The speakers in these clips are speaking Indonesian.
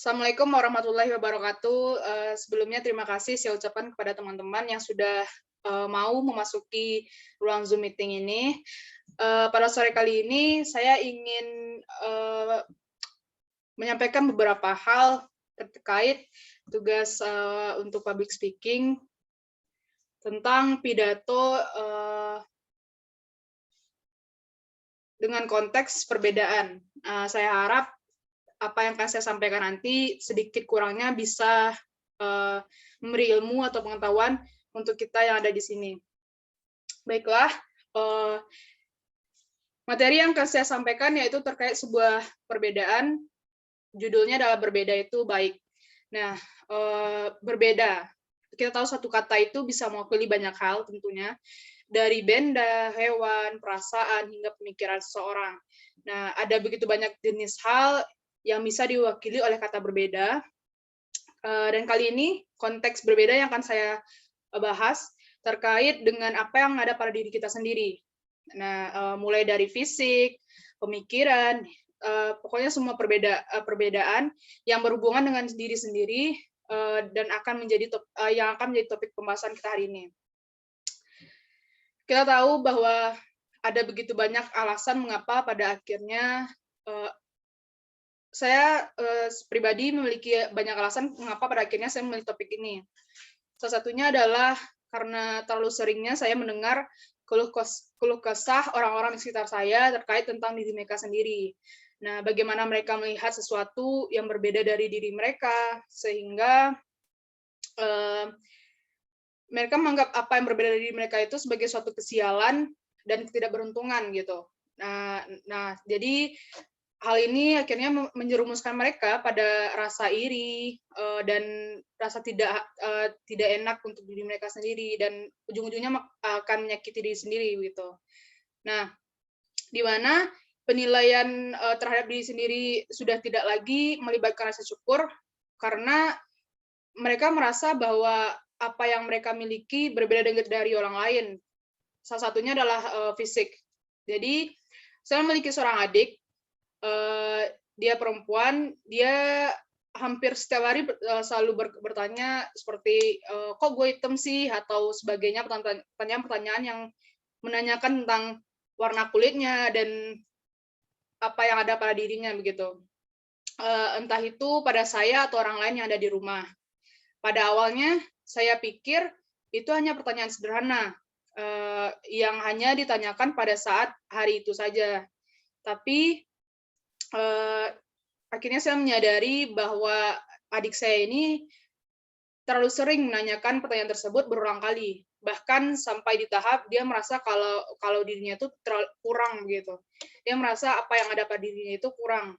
Assalamualaikum warahmatullahi wabarakatuh. Sebelumnya terima kasih saya ucapkan kepada teman-teman yang sudah mau memasuki ruang Zoom meeting ini. Pada sore kali ini saya ingin menyampaikan beberapa hal terkait tugas untuk public speaking tentang pidato dengan konteks perbedaan. Saya harap apa yang akan saya sampaikan nanti sedikit kurangnya bisa memberi ilmu atau pengetahuan untuk kita yang ada di sini. Baiklah, materi yang akan saya sampaikan yaitu terkait sebuah perbedaan, judulnya adalah berbeda itu baik. Nah, berbeda, kita tahu satu kata itu bisa mewakili banyak hal tentunya, dari benda, hewan, perasaan, hingga pemikiran seseorang. Nah, ada begitu banyak jenis hal yang bisa diwakili oleh kata berbeda. Dan kali ini konteks berbeda yang akan saya bahas terkait dengan apa yang ada pada diri kita sendiri. Nah, mulai dari fisik, pemikiran, pokoknya semua perbedaan yang berhubungan dengan diri sendiri dan akan menjadi topik pembahasan kita hari ini. Kita tahu bahwa ada begitu banyak alasan mengapa pada akhirnya saya pribadi memiliki banyak alasan mengapa pada akhirnya saya memilih topik ini. Salah satunya adalah karena terlalu seringnya saya mendengar keluh kesah orang-orang di sekitar saya terkait tentang diri mereka sendiri. Nah, bagaimana mereka melihat sesuatu yang berbeda dari diri mereka, sehingga mereka menganggap apa yang berbeda dari diri mereka itu sebagai suatu kesialan dan ketidakberuntungan gitu. Nah, jadi hal ini akhirnya menjerumuskan mereka pada rasa iri dan rasa tidak enak untuk diri mereka sendiri, dan ujung-ujungnya akan menyakiti diri sendiri gitu. Nah, di mana penilaian terhadap diri sendiri sudah tidak lagi melibatkan rasa syukur karena mereka merasa bahwa apa yang mereka miliki berbeda dari orang lain. Salah satunya adalah fisik. Jadi saya memiliki seorang adik. Dia perempuan, dia hampir setiap hari selalu bertanya seperti kok gue hitam sih, atau sebagainya, pertanyaan-pertanyaan yang menanyakan tentang warna kulitnya dan apa yang ada pada dirinya begitu. Entah itu pada saya atau orang lain yang ada di rumah. Pada awalnya saya pikir itu hanya pertanyaan sederhana yang hanya ditanyakan pada saat hari itu saja. Tapi akhirnya saya menyadari bahwa adik saya ini terlalu sering menanyakan pertanyaan tersebut berulang kali, bahkan sampai di tahap dia merasa kalau dirinya itu kurang begitu. Dia merasa apa yang ada pada dirinya itu kurang.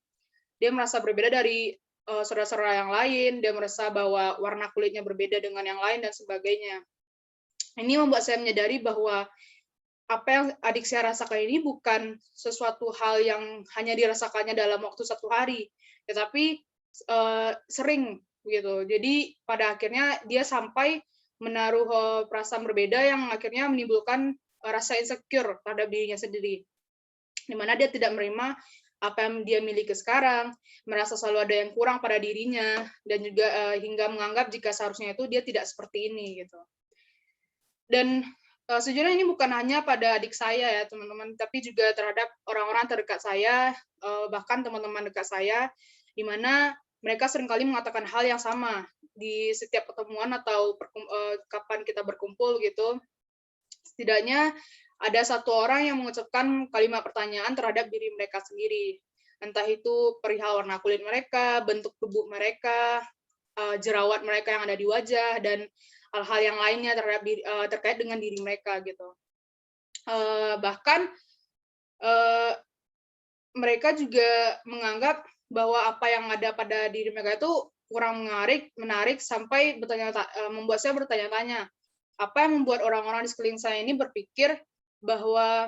Dia merasa berbeda dari saudara-saudara yang lain, dia merasa bahwa warna kulitnya berbeda dengan yang lain dan sebagainya. Ini membuat saya menyadari bahwa apa yang adik saya rasakan ini bukan sesuatu hal yang hanya dirasakannya dalam waktu satu hari, tetapi sering gitu. Jadi pada akhirnya dia sampai menaruh perasaan berbeda yang akhirnya menimbulkan rasa insecure terhadap dirinya sendiri, di mana dia tidak menerima apa yang dia miliki sekarang, merasa selalu ada yang kurang pada dirinya, dan juga hingga menganggap jika seharusnya itu dia tidak seperti ini gitu. Dan sejujurnya ini bukan hanya pada adik saya ya teman-teman, tapi juga terhadap orang-orang terdekat saya, bahkan teman-teman dekat saya, di mana mereka seringkali mengatakan hal yang sama di setiap pertemuan atau kapan kita berkumpul gitu. Setidaknya ada satu orang yang mengucapkan kalimat pertanyaan terhadap diri mereka sendiri. Entah itu perihal warna kulit mereka, bentuk tubuh mereka, jerawat mereka yang ada di wajah, dan hal-hal yang lainnya terkait dengan diri mereka gitu. Bahkan mereka juga menganggap bahwa apa yang ada pada diri mereka itu kurang menarik sampai membuat saya bertanya-tanya, apa yang membuat orang-orang di sekeliling saya ini berpikir bahwa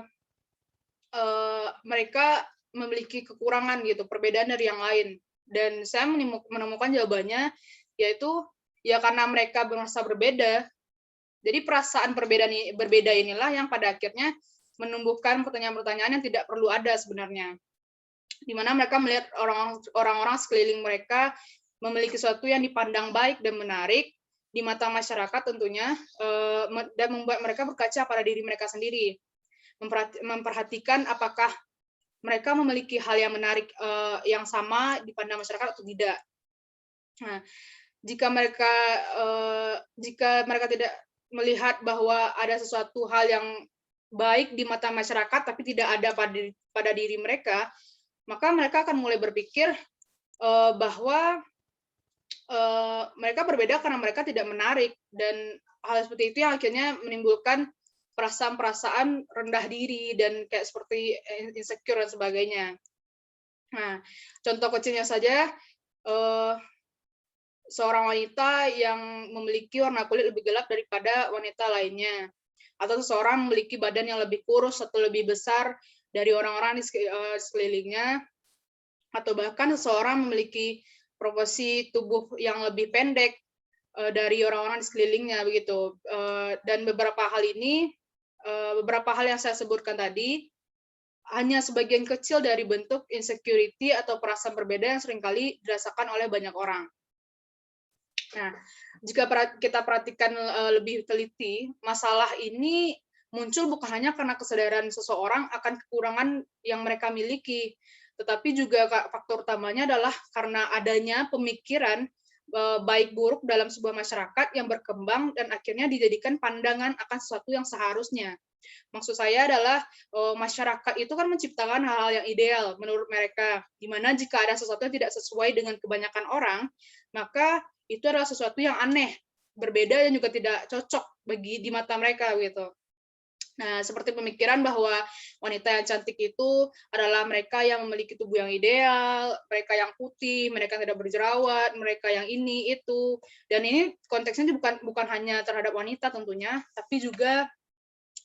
mereka memiliki kekurangan gitu, perbedaan dari yang lain. Dan saya menemukan jawabannya, yaitu ya karena mereka merasa berbeda. Jadi perasaan berbeda inilah yang pada akhirnya menumbuhkan pertanyaan-pertanyaan yang tidak perlu ada sebenarnya. Di mana mereka melihat orang-orang sekeliling mereka memiliki sesuatu yang dipandang baik dan menarik di mata masyarakat tentunya, dan membuat mereka berkaca pada diri mereka sendiri. Memperhatikan apakah mereka memiliki hal yang menarik, yang sama dipandang masyarakat atau tidak. Nah, jika mereka tidak melihat bahwa ada sesuatu hal yang baik di mata masyarakat tapi tidak ada pada diri mereka, maka mereka akan mulai berpikir bahwa mereka berbeda karena mereka tidak menarik, dan hal seperti itu yang akhirnya menimbulkan perasaan-perasaan rendah diri dan kayak seperti insecure dan sebagainya. Nah, contoh kecilnya saja, seorang wanita yang memiliki warna kulit lebih gelap daripada wanita lainnya, atau seseorang memiliki badan yang lebih kurus atau lebih besar dari orang-orang di sekelilingnya, atau bahkan seseorang memiliki proporsi tubuh yang lebih pendek dari orang-orang di sekelilingnya begitu. Dan beberapa hal yang saya sebutkan tadi hanya sebagian kecil dari bentuk insecurity atau perasaan berbeda yang seringkali dirasakan oleh banyak orang. Nah, jika kita perhatikan lebih teliti, masalah ini muncul bukan hanya karena kesadaran seseorang akan kekurangan yang mereka miliki, tetapi juga faktor utamanya adalah karena adanya pemikiran baik buruk dalam sebuah masyarakat yang berkembang dan akhirnya dijadikan pandangan akan sesuatu yang seharusnya. Maksud saya adalah masyarakat itu kan menciptakan hal-hal yang ideal menurut mereka, di mana jika ada sesuatu yang tidak sesuai dengan kebanyakan orang, maka itu adalah sesuatu yang aneh, berbeda dan juga tidak cocok di mata mereka gitu. Nah, seperti pemikiran bahwa wanita yang cantik itu adalah mereka yang memiliki tubuh yang ideal, mereka yang putih, mereka tidak berjerawat, mereka yang ini itu. Dan ini konteksnya bukan hanya terhadap wanita tentunya, tapi juga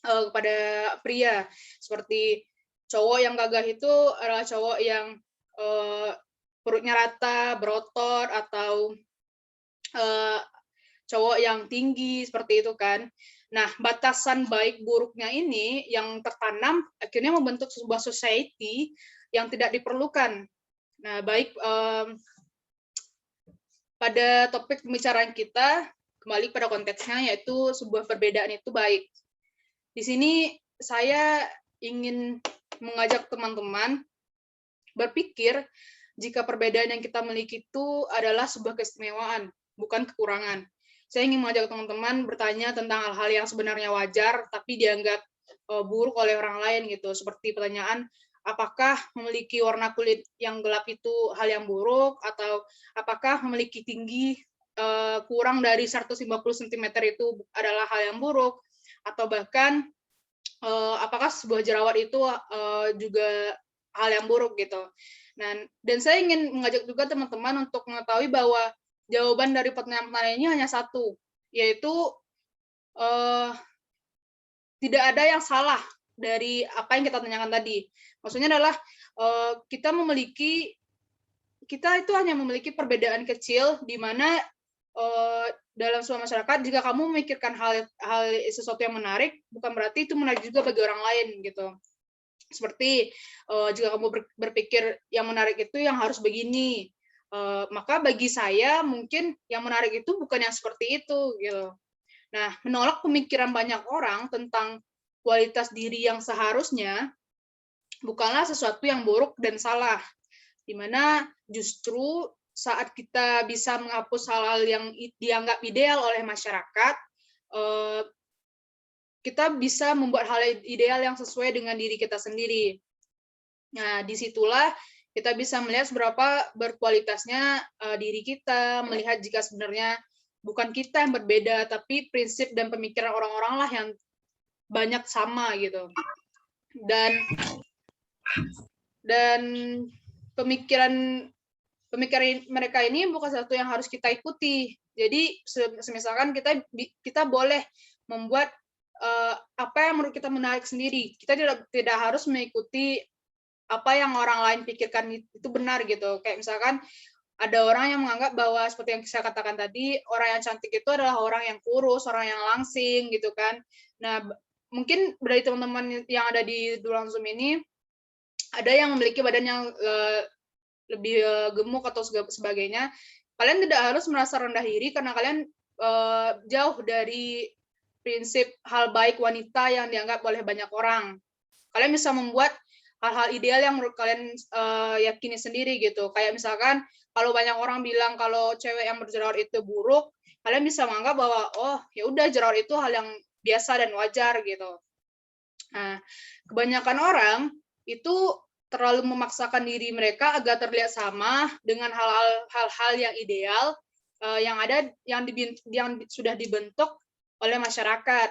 kepada pria. Seperti cowok yang gagah itu adalah cowok yang perutnya rata, berotot, atau cowok yang tinggi, seperti itu kan. Nah, batasan baik buruknya ini yang tertanam akhirnya membentuk sebuah society yang tidak diperlukan. Nah, baik pada topik pembicaraan kita, kembali pada konteksnya, yaitu sebuah perbedaan itu baik. Di sini saya ingin mengajak teman-teman berpikir jika perbedaan yang kita miliki itu adalah sebuah keistimewaan, bukan kekurangan. Saya ingin mengajak teman-teman bertanya tentang hal-hal yang sebenarnya wajar, tapi dianggap buruk oleh orang lain gitu. Seperti pertanyaan, apakah memiliki warna kulit yang gelap itu hal yang buruk, atau apakah memiliki tinggi kurang dari 150 cm itu adalah hal yang buruk, atau bahkan apakah sebuah jerawat itu juga hal yang buruk gitu. Dan saya ingin mengajak juga teman-teman untuk mengetahui bahwa jawaban dari pertanyaan-pertanyaan ini hanya satu, yaitu tidak ada yang salah dari apa yang kita tanyakan tadi. Maksudnya adalah kita itu hanya memiliki perbedaan kecil di mana dalam sebuah masyarakat, jika kamu memikirkan hal sesuatu yang menarik, bukan berarti itu menarik juga bagi orang lain gitu. Seperti jika kamu berpikir yang menarik itu yang harus begini, maka bagi saya mungkin yang menarik itu bukan yang seperti itu gitu. Nah, menolak pemikiran banyak orang tentang kualitas diri yang seharusnya bukanlah sesuatu yang buruk dan salah, di mana justru saat kita bisa menghapus hal-hal yang dianggap ideal oleh masyarakat, kita bisa membuat hal ideal yang sesuai dengan diri kita sendiri. Nah, disitulah kita bisa melihat seberapa berkualitasnya diri kita, melihat jika sebenarnya bukan kita yang berbeda, tapi prinsip dan pemikiran orang-orang lah yang banyak sama gitu. Dan pemikiran mereka ini bukan sesuatu yang harus kita ikuti. Jadi semisalkan kita boleh membuat apa yang menurut kita menarik sendiri. Kita tidak harus mengikuti apa yang orang lain pikirkan itu benar gitu. Kayak misalkan ada orang yang menganggap bahwa seperti yang saya katakan tadi, orang yang cantik itu adalah orang yang kurus, orang yang langsing gitu kan. Nah, mungkin dari teman-teman yang ada di ruang Zoom ini ada yang memiliki badan yang lebih gemuk atau sebagainya, kalian tidak harus merasa rendah diri karena kalian jauh dari prinsip hal baik wanita yang dianggap oleh banyak orang. Kalian bisa membuat hal-hal ideal yang menurut kalian yakini sendiri gitu. Kayak misalkan kalau banyak orang bilang kalau cewek yang berjerawat itu buruk, kalian bisa menganggap bahwa oh ya udah jerawat itu hal yang biasa dan wajar gitu. Nah, kebanyakan orang itu terlalu memaksakan diri mereka agar terlihat sama dengan hal-hal yang ideal yang ada yang sudah dibentuk oleh masyarakat,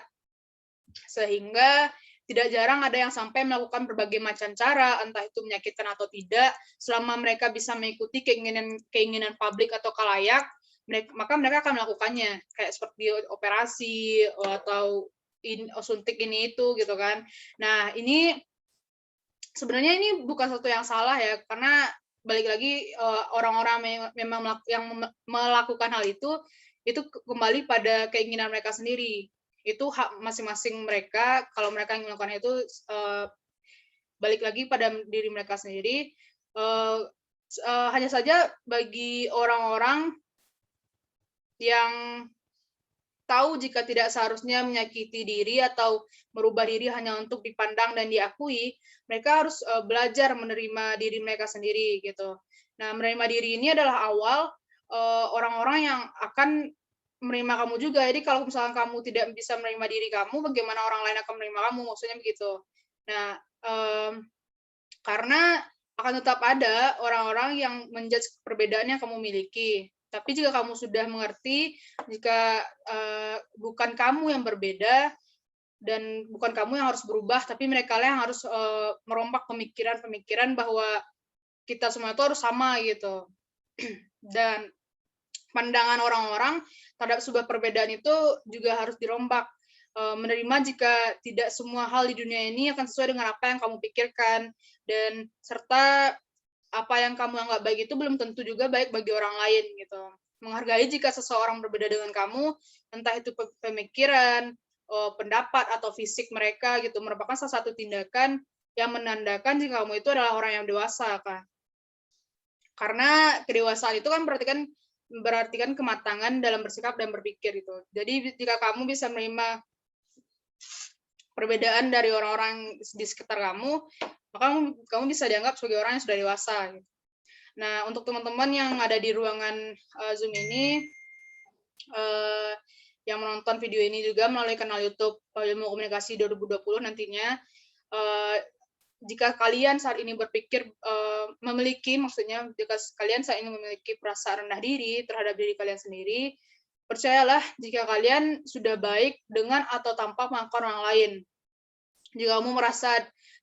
sehingga tidak jarang ada yang sampai melakukan berbagai macam cara, entah itu menyakitkan atau tidak, selama mereka bisa mengikuti keinginan publik atau khalayak, maka mereka akan melakukannya, kayak seperti operasi atau suntik ini itu gitu kan. Nah, ini sebenarnya ini bukan sesuatu yang salah ya, karena balik lagi orang-orang memang yang melakukan hal itu kembali pada keinginan mereka sendiri. Itu hak masing-masing mereka, kalau mereka yang melakukan itu balik lagi pada diri mereka sendiri. Hanya saja bagi orang-orang yang tahu jika tidak seharusnya menyakiti diri atau merubah diri hanya untuk dipandang dan diakui, mereka harus belajar menerima diri mereka sendiri gitu. Nah, menerima diri ini adalah awal orang-orang yang akan menerima kamu juga. Jadi kalau misalkan kamu tidak bisa menerima diri kamu, bagaimana orang lain akan menerima kamu? Maksudnya begitu. Nah, karena akan tetap ada orang-orang yang menjudge perbedaan yang kamu miliki. Tapi jika kamu sudah mengerti, jika bukan kamu yang berbeda, dan bukan kamu yang harus berubah, tapi mereka yang harus merombak pemikiran-pemikiran bahwa kita semua itu harus sama gitu. Dan pandangan orang-orang terhadap sebuah perbedaan itu juga harus dirombak. Menerima jika tidak semua hal di dunia ini akan sesuai dengan apa yang kamu pikirkan, dan serta apa yang kamu anggap baik itu belum tentu juga baik bagi orang lain gitu. Menghargai jika seseorang berbeda dengan kamu, entah itu pemikiran, pendapat atau fisik mereka gitu, merupakan salah satu tindakan yang menandakan jika kamu itu adalah orang yang dewasa kan. Karena kedewasaan itu kan berarti kan kematangan dalam bersikap dan berpikir itu. Jadi jika kamu bisa menerima perbedaan dari orang-orang di sekitar kamu, maka kamu bisa dianggap sebagai orang yang sudah dewasa. Gitu. Nah, untuk teman-teman yang ada di ruangan Zoom ini, yang menonton video ini juga melalui kanal YouTube Ilmu Komunikasi 2020 nantinya, jika kalian saat ini berpikir maksudnya jika kalian saat ini memiliki perasaan rendah diri terhadap diri kalian sendiri, percayalah jika kalian sudah baik dengan atau tanpa melakukan orang lain. Jika kamu merasa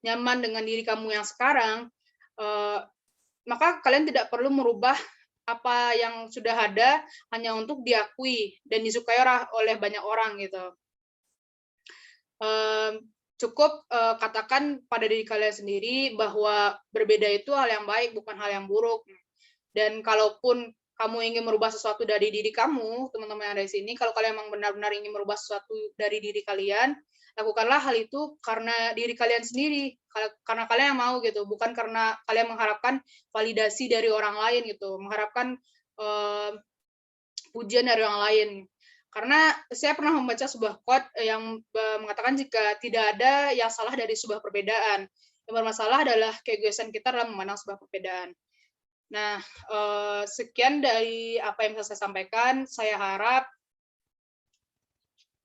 nyaman dengan diri kamu yang sekarang, maka kalian tidak perlu merubah apa yang sudah ada hanya untuk diakui dan disukai oleh banyak orang gitu. Cukup katakan pada diri kalian sendiri bahwa berbeda itu hal yang baik, bukan hal yang buruk. Dan kalaupun kamu ingin merubah sesuatu dari diri kamu, teman-teman yang ada di sini, kalau kalian memang benar-benar ingin merubah sesuatu dari diri kalian, lakukanlah hal itu karena diri kalian sendiri, karena kalian yang mau gitu, bukan karena kalian mengharapkan validasi dari orang lain gitu, mengharapkan pujian dari orang lain. Karena saya pernah membaca sebuah quote yang mengatakan jika tidak ada yang salah dari sebuah perbedaan, yang bermasalah adalah keegoisan kita dalam memandang sebuah perbedaan. Nah, sekian dari apa yang bisa saya sampaikan. Saya harap,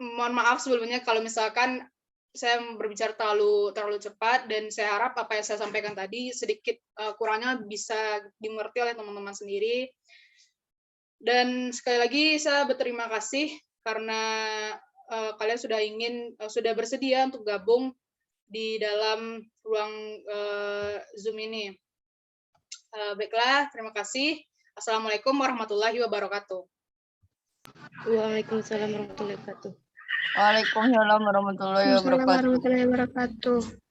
mohon maaf sebelumnya kalau misalkan saya berbicara terlalu cepat, dan saya harap apa yang saya sampaikan tadi sedikit kurangnya bisa dimengerti oleh teman-teman sendiri. Dan sekali lagi saya berterima kasih karena kalian sudah bersedia untuk gabung di dalam ruang Zoom ini. Baiklah, terima kasih. Assalamualaikum warahmatullahi wabarakatuh. Waalaikumsalam warahmatullahi wabarakatuh. Waalaikumsalam warahmatullahi wabarakatuh.